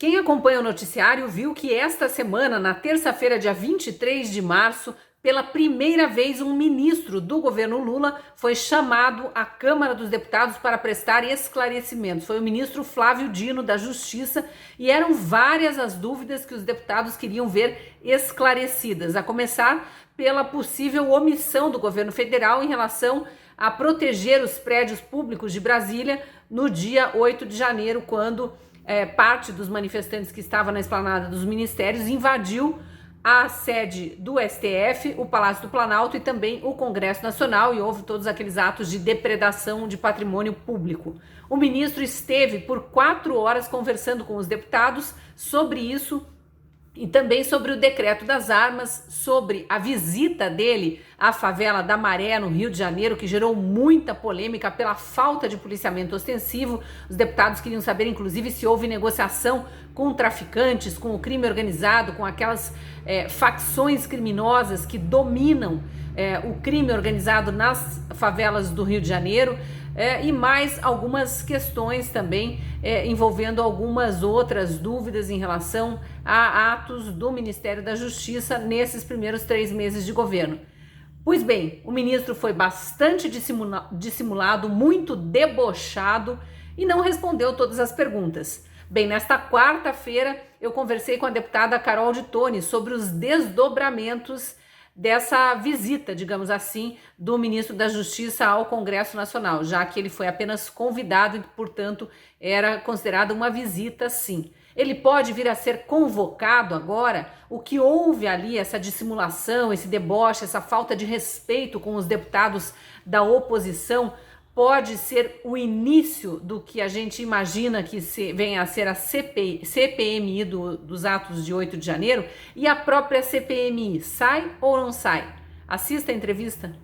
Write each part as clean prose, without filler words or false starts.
Quem acompanha o noticiário viu que esta semana, na terça-feira, dia 23 de março, pela primeira vez um ministro do governo Lula foi chamado à Câmara dos Deputados para prestar esclarecimentos. Foi o ministro Flávio Dino da Justiça e eram várias as dúvidas que os deputados queriam ver esclarecidas, a começar pela possível omissão do governo federal em relação a proteger os prédios públicos de Brasília no dia 8 de janeiro, quando parte dos manifestantes que estavam na esplanada dos ministérios invadiu a sede do STF, o Palácio do Planalto e também o Congresso Nacional, e houve todos aqueles atos de depredação de patrimônio público. O ministro esteve por 4 horas conversando com os deputados sobre isso e também sobre o decreto das armas, sobre a visita dele à favela da Maré, no Rio de Janeiro, que gerou muita polêmica pela falta de policiamento ostensivo. Os deputados queriam saber, inclusive, se houve negociação com traficantes, com o crime organizado, com aquelas facções criminosas que dominam o crime organizado nas favelas do Rio de Janeiro. E mais algumas questões também envolvendo algumas outras dúvidas em relação a atos do Ministério da Justiça nesses primeiros 3 meses de governo. Pois bem, o ministro foi bastante dissimulado, muito debochado e não respondeu todas as perguntas. Bem, nesta quarta-feira eu conversei com a deputada Carol de Toni sobre os desdobramentos dessa visita, digamos assim, do ministro da Justiça ao Congresso Nacional, já que ele foi apenas convidado e, portanto, era considerada uma visita, sim. Ele pode vir a ser convocado agora? O que houve ali, essa dissimulação, esse deboche, essa falta de respeito com os deputados da oposição, pode ser o início do que a gente imagina que venha a ser a CPMI dos atos de 8 de janeiro? E a própria CPMI sai ou não sai? Assista a entrevista.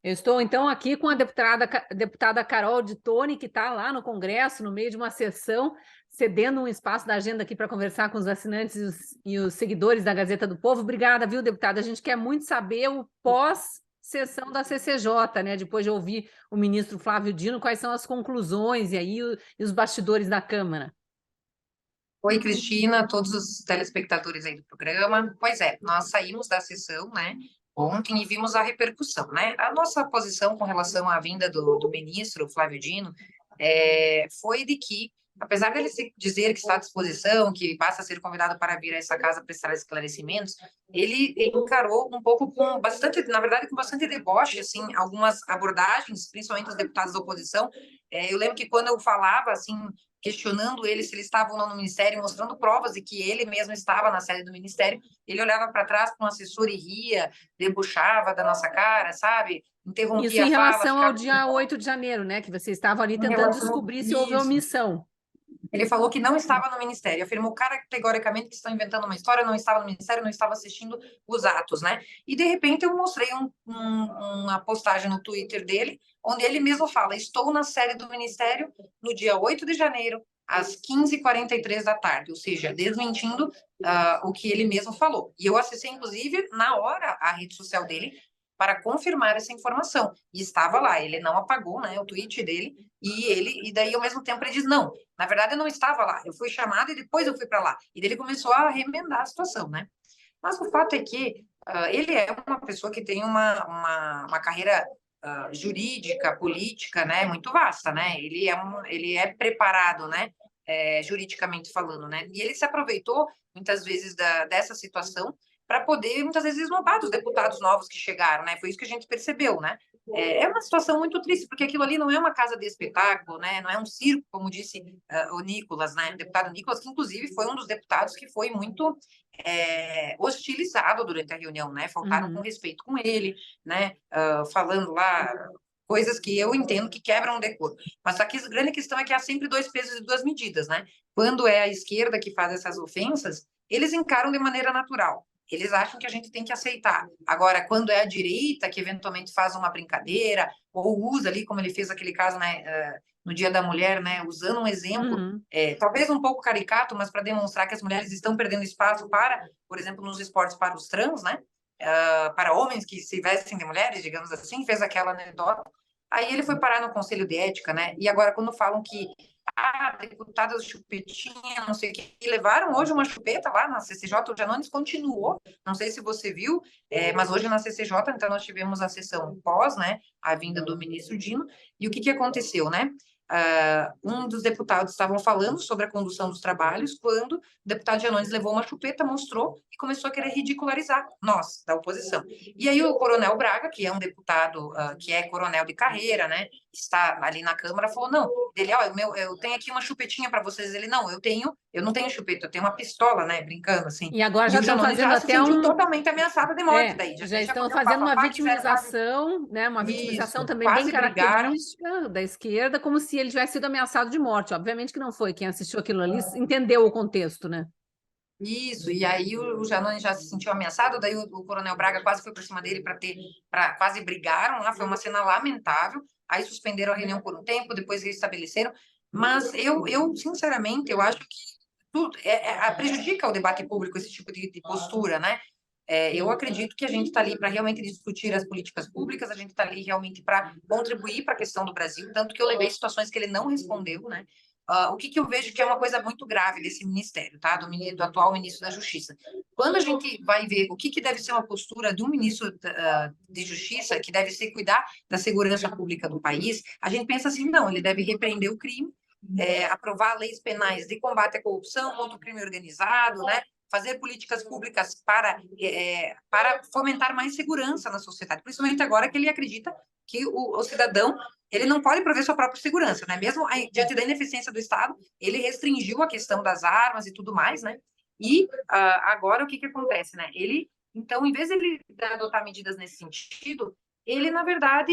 Eu estou então aqui com a deputada Carol de Toni, que está lá no Congresso, no meio de uma sessão, cedendo um espaço da agenda aqui para conversar com os assinantes e os seguidores da Gazeta do Povo. Obrigada, viu, deputada? A gente quer muito saber o pós-sessão da CCJ, né? Depois de ouvir o ministro Flávio Dino, quais são as conclusões e os bastidores da Câmara. Oi, Cristina, todos os telespectadores aí do programa. Pois é, nós saímos da sessão, né, ontem e vimos a repercussão, né? A nossa posição com relação à vinda do ministro Flávio Dino foi de que, apesar dele dizer que está à disposição, que passa a ser convidado para vir a essa casa prestar esclarecimentos, ele encarou um pouco com bastante, na verdade, com bastante deboche, assim, algumas abordagens, principalmente os deputados da oposição. Eu lembro que quando eu falava, assim, questionando ele se ele estava ou não no ministério, mostrando provas de que ele mesmo estava na sede do ministério, ele olhava para trás com o assessor e ria, debuxava da nossa cara, sabe? Interrompia Isso em a fala, relação ao ficava... dia 8 de janeiro, né? Que você estava ali em tentando relação descobrir se houve isso. omissão. Ele falou que não estava no ministério, afirmou categoricamente que estão inventando uma história, não estava no ministério, não estava assistindo os atos, né? E de repente eu mostrei uma postagem no Twitter dele, onde ele mesmo fala: estou na sede do ministério no dia 8 de janeiro, às 15h43 da tarde, ou seja, desmentindo o que ele mesmo falou. E eu acessei, inclusive, na hora a rede social dele para confirmar essa informação. E estava lá, ele não apagou, né, o tweet dele, e daí ao mesmo tempo ele diz: não, na verdade eu não estava lá, eu fui chamado e depois eu fui para lá. E daí ele começou a remendar a situação, né? Mas o fato é que ele é uma pessoa que tem uma carreira jurídica, política, né, muito vasta, né? Ele é preparado, né, juridicamente falando, né? E ele se aproveitou muitas vezes dessa situação para poder, muitas vezes, esnobar dos deputados novos que chegaram, né? Foi isso que a gente percebeu, né? É uma situação muito triste, porque aquilo ali não é uma casa de espetáculo, né? Não é um circo, como disse o Nicolas, né? O deputado Nicolas, que inclusive foi um dos deputados que foi muito hostilizado durante a reunião, né? Faltaram com respeito com ele, né? Falando lá coisas que eu entendo que quebram o decoro. Mas a grande questão é que há sempre 2 pesos e 2 medidas, né? Quando é a esquerda que faz essas ofensas, eles encaram de maneira natural. Eles acham que a gente tem que aceitar. Agora, quando é a direita que eventualmente faz uma brincadeira ou usa ali, como ele fez aquele caso, né, no Dia da Mulher, né, usando um exemplo, talvez um pouco caricato, mas para demonstrar que as mulheres estão perdendo espaço para, por exemplo, nos esportes para os trans, né, para homens que se vestem de mulheres, digamos assim, fez aquela anedota. Aí ele foi parar no Conselho de Ética, né? E agora, quando falam que deputadas chupetinha, não sei o que, e levaram hoje uma chupeta lá na CCJ, o Janones continuou, não sei se você viu, mas hoje na CCJ, então nós tivemos a sessão pós, né, a vinda do ministro Dino, e o que aconteceu, né? Um dos deputados estavam falando sobre a condução dos trabalhos quando o deputado Janones levou uma chupeta, mostrou e começou a querer ridicularizar nós, da oposição. E aí o Coronel Braga, que é um deputado que é coronel de carreira, né, está ali na Câmara, falou, não, ele, ó, eu tenho aqui uma chupetinha para vocês. Ele, não, eu não tenho chupeta, eu tenho uma pistola, né, brincando assim. E agora E já o estão Janones fazendo já se até sentiu totalmente ameaçado de morte daí. já Deixa estão fazer um fazendo uma bafafá, quiser vitimização, né? Uma vitimização isso, também bem quase brigaram. característica da esquerda, como se ele tivesse sido ameaçado de morte. Obviamente que não foi. Quem assistiu aquilo ali entendeu o contexto, né? Isso, e aí o Janones já se sentiu ameaçado, daí o Coronel Braga quase foi por cima dele para quase brigaram lá, foi uma cena lamentável. Aí suspenderam a reunião por um tempo, depois restabeleceram. Mas eu sinceramente, eu acho que tudo prejudica o debate público esse tipo de postura, né? Eu acredito que a gente está ali para realmente discutir as políticas públicas, a gente está ali realmente para contribuir para a questão do Brasil, tanto que eu levei situações que ele não respondeu, né? O que eu vejo que é uma coisa muito grave desse ministério, tá? Do atual ministro da Justiça. Quando a gente vai ver o que deve ser uma postura de um ministro de Justiça, que deve ser cuidar da segurança pública do país, a gente pensa assim, não, ele deve repreender o crime, aprovar leis penais de combate à corrupção, contra o crime organizado, né? Fazer políticas públicas para fomentar mais segurança na sociedade, principalmente agora que ele acredita que o cidadão ele não pode prover sua própria segurança, né? Mesmo diante da ineficiência do Estado, ele restringiu a questão das armas e tudo mais, né? E agora o que acontece, né? Ele, então, em vez de ele adotar medidas nesse sentido, ele, na verdade,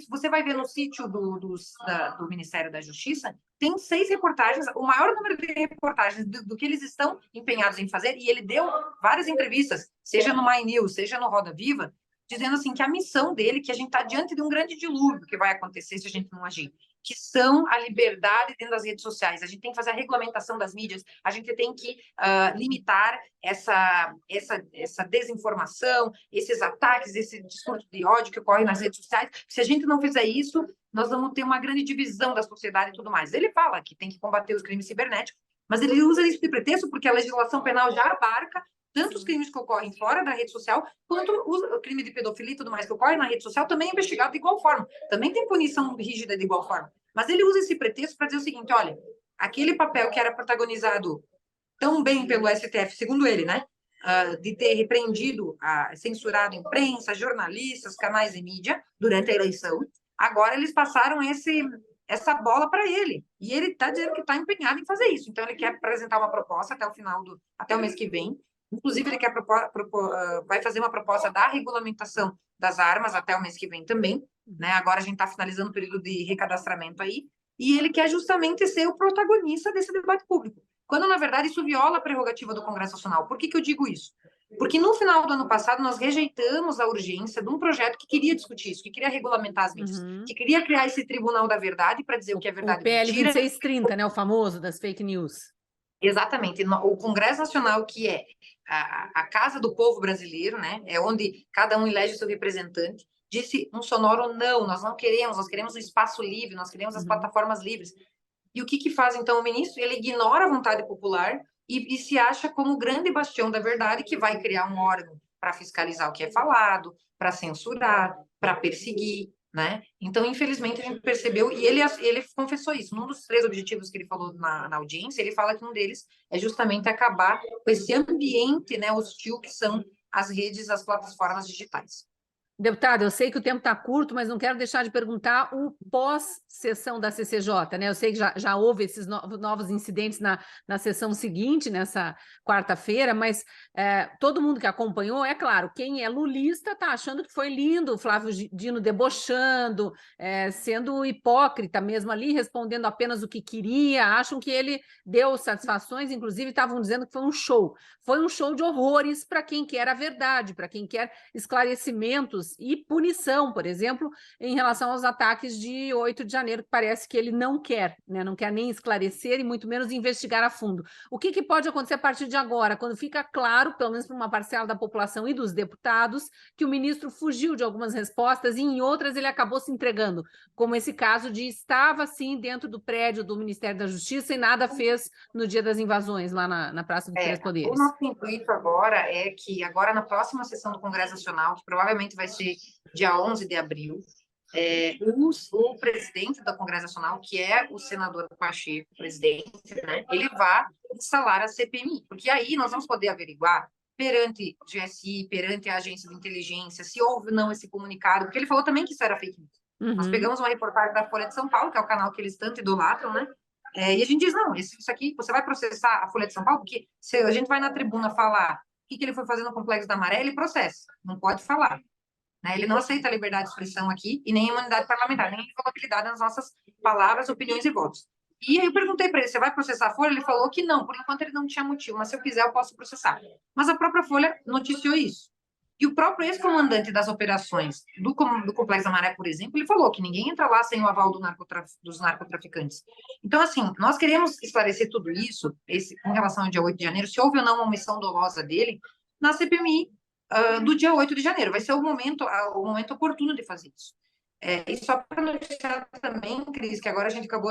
você vai ver no sítio do Ministério da Justiça, tem 6 reportagens, o maior número de reportagens do que eles estão empenhados em fazer, e ele deu várias entrevistas, seja no My News, seja no Roda Viva, dizendo assim que a missão dele, que a gente está diante de um grande dilúvio que vai acontecer se a gente não agir, que são a liberdade dentro das redes sociais. A gente tem que fazer a regulamentação das mídias, a gente tem que limitar essa desinformação, esses ataques, esse discurso de ódio que ocorre nas redes sociais. Se a gente não fizer isso, nós vamos ter uma grande divisão da sociedade e tudo mais. Ele fala que tem que combater os crimes cibernéticos, mas ele usa isso de pretexto porque a legislação penal já abarca tanto os crimes que ocorrem fora da rede social, quanto o crime de pedofilia e tudo mais que ocorre na rede social também é investigado de igual forma. Também tem punição rígida de igual forma. Mas ele usa esse pretexto para dizer o seguinte, olha, aquele papel que era protagonizado tão bem pelo STF, segundo ele, né, de ter repreendido, censurado imprensa, jornalistas, canais de mídia durante a eleição, agora eles passaram essa bola para ele. E ele está dizendo que está empenhado em fazer isso. Então, ele quer apresentar uma proposta até o mês que vem. Inclusive, ele vai fazer uma proposta da regulamentação das armas até o mês que vem também, né? Agora a gente está finalizando o período de recadastramento aí, e ele quer justamente ser o protagonista desse debate público, quando, na verdade, isso viola a prerrogativa do Congresso Nacional. Por que eu digo isso? Porque no final do ano passado nós rejeitamos a urgência de um projeto que queria discutir isso, que queria regulamentar as mídias, que queria criar esse tribunal da verdade para dizer o que é verdade e PL mentira. 2630, né? O famoso das fake news. Exatamente. O Congresso Nacional, que é a casa do povo brasileiro, né? É onde cada um elege seu representante, disse um sonoro não, nós queremos um espaço livre, nós queremos as plataformas livres. E o que faz, então, o ministro? Ele ignora a vontade popular e se acha como o grande bastião da verdade, que vai criar um órgão para fiscalizar o que é falado, para censurar, para perseguir, né? Então, infelizmente, a gente percebeu, e ele confessou isso, num dos 3 objetivos que ele falou na audiência, ele fala que um deles é justamente acabar com esse ambiente, né, hostil que são as redes, as plataformas digitais. Deputado, eu sei que o tempo está curto, mas não quero deixar de perguntar o pós-sessão da CCJ, né? Eu sei que já houve esses novos incidentes na sessão seguinte, nessa quarta-feira, mas todo mundo que acompanhou, é claro, quem é lulista está achando que foi lindo, o Flávio Dino debochando, sendo hipócrita mesmo ali, respondendo apenas o que queria, acham que ele deu satisfações, inclusive estavam dizendo que foi um show. Foi um show de horrores para quem quer a verdade, para quem quer esclarecimentos deputados e punição, por exemplo, em relação aos ataques de 8 de janeiro, que parece que ele não quer, né? Não quer nem esclarecer e muito menos investigar a fundo. O que pode acontecer a partir de agora, quando fica claro, pelo menos para uma parcela da população e dos deputados, que o ministro fugiu de algumas respostas e em outras ele acabou se entregando, como esse caso de estava, sim, dentro do prédio do Ministério da Justiça e nada fez no dia das invasões, lá na Praça dos Três O Poderes. nosso intuito agora é que, agora na próxima sessão do Congresso Nacional, que provavelmente vai ser dia 11 de abril, o presidente do Congresso Nacional, que é o senador Pacheco, presidente, né, ele vai instalar a CPMI, porque aí nós vamos poder averiguar perante o GSI, perante a agência de inteligência, se houve ou não esse comunicado, porque ele falou também que isso era fake news. Nós pegamos uma reportagem da Folha de São Paulo, que é o canal que eles tanto idolatram, né? E a gente diz, não, isso aqui, você vai processar a Folha de São Paulo, porque se a gente vai na tribuna falar o que ele foi fazer no Complexo da Maré, ele processa, não pode falar. Né? Ele não aceita a liberdade de expressão aqui e nem a imunidade parlamentar, nem a invulnerabilidade nas nossas palavras, opiniões e votos. E aí eu perguntei para ele, você vai processar a Folha? Ele falou que não, por enquanto ele não tinha motivo, mas se eu quiser eu posso processar. Mas a própria Folha noticiou isso. E o próprio ex-comandante das operações do Complexo da Maré, por exemplo, ele falou que ninguém entra lá sem o aval dos narcotraficantes. Então, assim, nós queremos esclarecer tudo isso, com relação ao dia 8 de janeiro, se houve ou não uma omissão dolosa dele, na CPMI do dia 8 de janeiro. Vai ser o momento oportuno de fazer isso. E só para noticiar também, Cris, que agora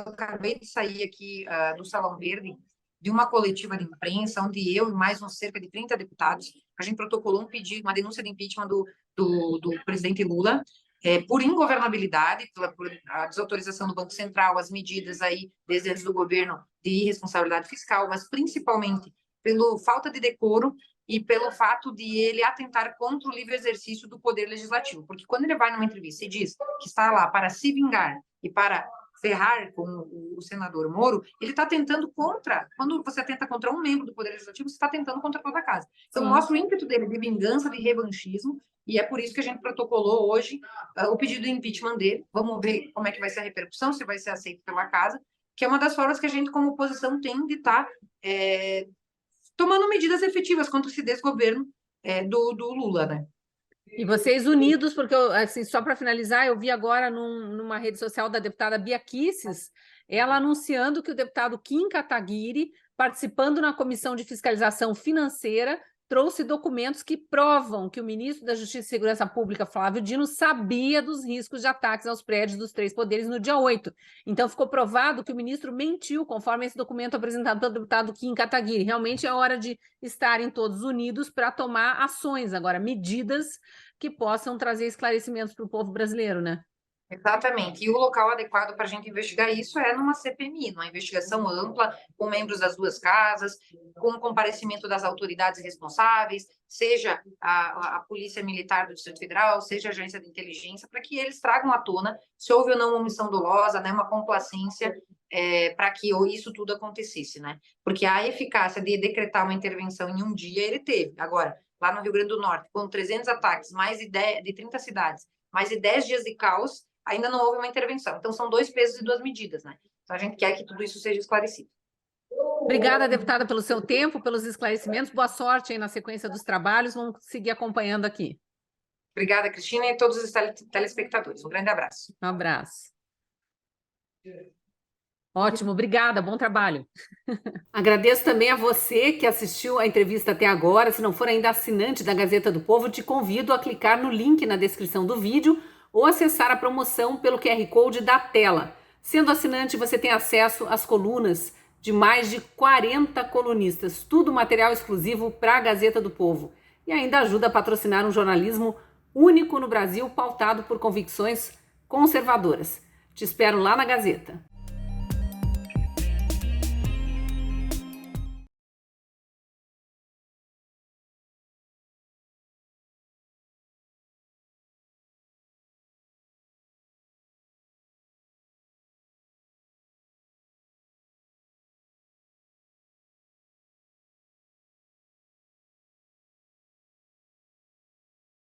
acabei de sair aqui do Salão Verde, de uma coletiva de imprensa, onde eu e mais uns cerca de 30 deputados, a gente protocolou uma denúncia de impeachment do presidente Lula, por ingovernabilidade, por a desautorização do Banco Central, as medidas aí, desde antes do governo, de irresponsabilidade fiscal, mas principalmente pela falta de decoro e pelo fato de ele atentar contra o livre exercício do poder legislativo. Porque quando ele vai numa entrevista e diz que está lá para se vingar e para ferrar com o senador Moro, ele está tentando quando você atenta contra um membro do Poder Legislativo, você está tentando contra toda a casa. Então, mostra o ímpeto dele de vingança, de revanchismo, e é por isso que a gente protocolou hoje o pedido de impeachment dele. Vamos ver como é que vai ser a repercussão, se vai ser aceito pela casa, que é uma das formas que a gente, como oposição, tem de estar tomando medidas efetivas contra esse desgoverno do Lula, né? E vocês unidos, porque, assim, só para finalizar, eu vi agora numa rede social da deputada Bia Kicis, ela anunciando que o deputado Kim Kataguiri, participando na Comissão de Fiscalização Financeira, trouxe documentos que provam que o ministro da Justiça e Segurança Pública, Flávio Dino, sabia dos riscos de ataques aos prédios dos três poderes no dia 8. Então, ficou provado que o ministro mentiu, conforme esse documento apresentado pelo deputado Kim Kataguiri. Realmente é hora de estarem todos unidos para tomar ações agora, medidas que possam trazer esclarecimentos para o povo brasileiro, né? Exatamente. E o local adequado para a gente investigar isso é numa CPMI, numa investigação ampla, com membros das duas casas, com o comparecimento das autoridades responsáveis, seja a Polícia Militar do Distrito Federal, seja a Agência de Inteligência, para que eles tragam à tona se houve ou não uma omissão dolosa, né, uma complacência, para que isso tudo acontecesse, né? Porque a eficácia de decretar uma intervenção em um dia ele teve. Agora, lá no Rio Grande do Norte, com 300 ataques, mais de 30 cidades, mais de 10 dias de caos, ainda não houve uma intervenção. Então, são 2 pesos e 2 medidas, né? Então, a gente quer que tudo isso seja esclarecido. Obrigada, deputada, pelo seu tempo, pelos esclarecimentos. Boa sorte aí na sequência dos trabalhos. Vamos seguir acompanhando aqui. Obrigada, Cristina, e todos os telespectadores. Um grande abraço. Um abraço. Ótimo, obrigada, bom trabalho. Agradeço também a você que assistiu a entrevista até agora. Se não for ainda assinante da Gazeta do Povo, te convido a clicar no link na descrição do vídeo ou acessar a promoção pelo QR Code da tela. Sendo assinante, você tem acesso às colunas de mais de 40 colunistas, tudo material exclusivo para a Gazeta do Povo. E ainda ajuda a patrocinar um jornalismo único no Brasil, pautado por convicções conservadoras. Te espero lá na Gazeta.